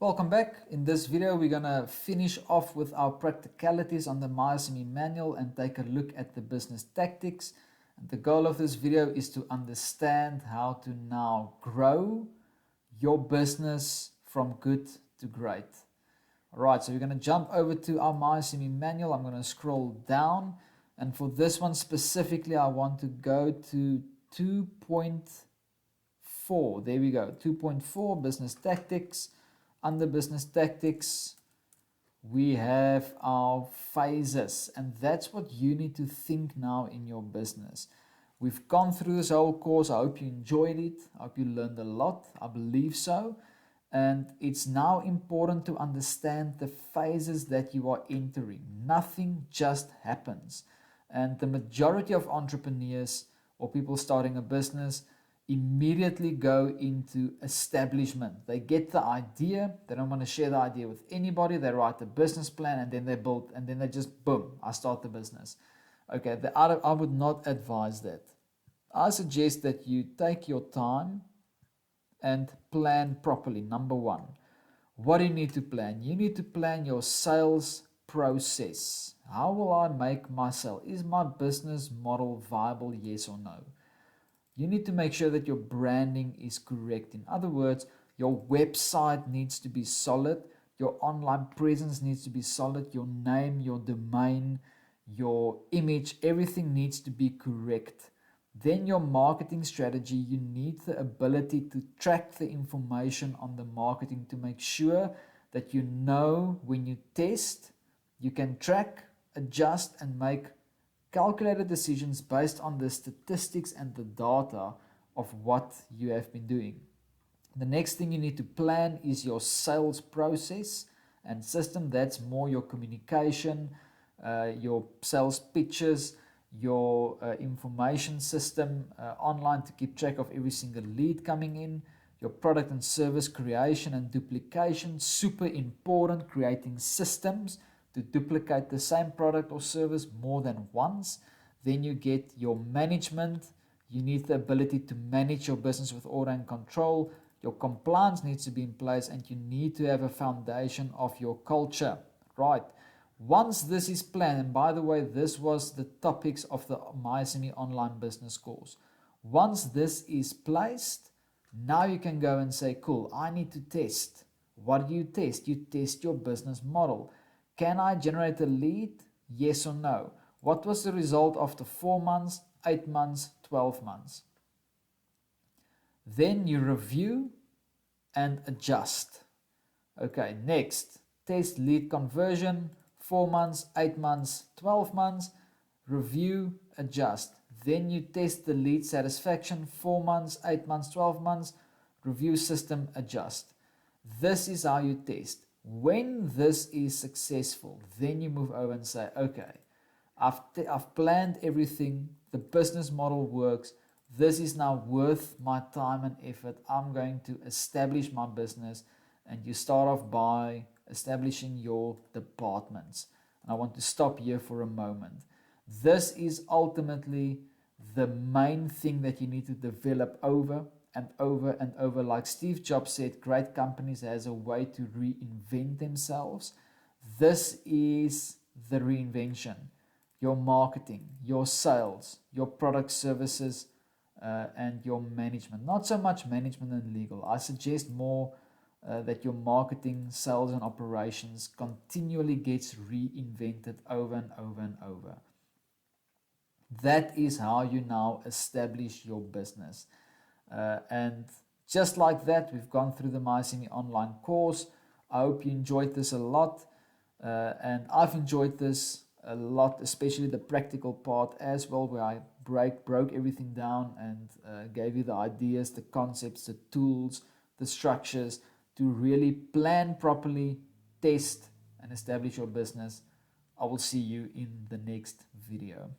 Welcome back. In this video, we're going to finish off with our practicalities on the My SME Manual and take a look at the business tactics. And the goal of this video is to understand how to now grow your business from good to great. Alright, so we're going to jump over to our My SME Manual. I'm going to scroll down, and for this one specifically, I want to go to 2.4. There we go, 2.4 Business Tactics. Under Business Tactics, we have our phases, and that's what you need to think now in your business. We've gone through this whole course. I hope you enjoyed it. I hope you learned a lot. I believe so. And it's now important to understand the phases that you are entering. Nothing just happens. And the majority of entrepreneurs or people starting a business immediately go into establishment. They get the idea, they don't want to share the idea with anybody, they write a business plan, and then they build, and then they just boom, I start the business. Okay, I would not advise that. I suggest that you take your time and plan properly. Number one, what do you need to plan? You need to plan your sales process. How will I make my sale? Is my business model viable, yes or no? You need to make sure that your branding is correct. In other words, your website needs to be solid, your online presence needs to be solid, your name, your domain, your image, everything needs to be correct. Then your marketing strategy, you need the ability to track the information on the marketing to make sure that you know when you test, you can track, adjust, and make calculated decisions based on the statistics and the data of what you have been doing. The next thing you need to plan is your sales process and system. That's more your communication, your sales pitches, your information system online to keep track of every single lead coming in, your product and service creation and duplication, super important, creating systems to duplicate the same product or service more than once. Then you get your management. You need the ability to manage your business with order and control. Your compliance needs to be in place, and you need to have a foundation of your culture. Right. Once this is planned, and by the way, this was the topics of the My SME online business course. Once this is placed, now you can go and say, cool, I need to test. What do you test? You test your business model. Can I generate a lead? Yes or no? What was the result after 4 months, 8 months, 12 months? Then you review and adjust. Okay, next, test lead conversion, 4 months, 8 months, 12 months, review, adjust. Then you test the lead satisfaction, 4 months, 8 months, 12 months, review, system, adjust. This is how you test. When this is successful, then you move over and say, okay, I've planned everything, the business model works, this is now worth my time and effort, I'm going to establish my business. And you start off by establishing your departments. And I want to stop here for a moment. This is ultimately the main thing that you need to develop over and over and over. Like Steve Jobs said, great companies has a way to reinvent themselves. This is the reinvention. Your marketing, your sales, your product services, and your management. Not so much management and legal. I suggest more that your marketing, sales, and operations continually gets reinvented over and over and over. That is how you now establish your business. And just like that, we've gone through the My SME online course. I hope you enjoyed this a lot. And I've enjoyed this a lot, especially the practical part as well, where I broke everything down and gave you the ideas, the concepts, the tools, the structures to really plan properly, test, and establish your business. I will see you in the next video.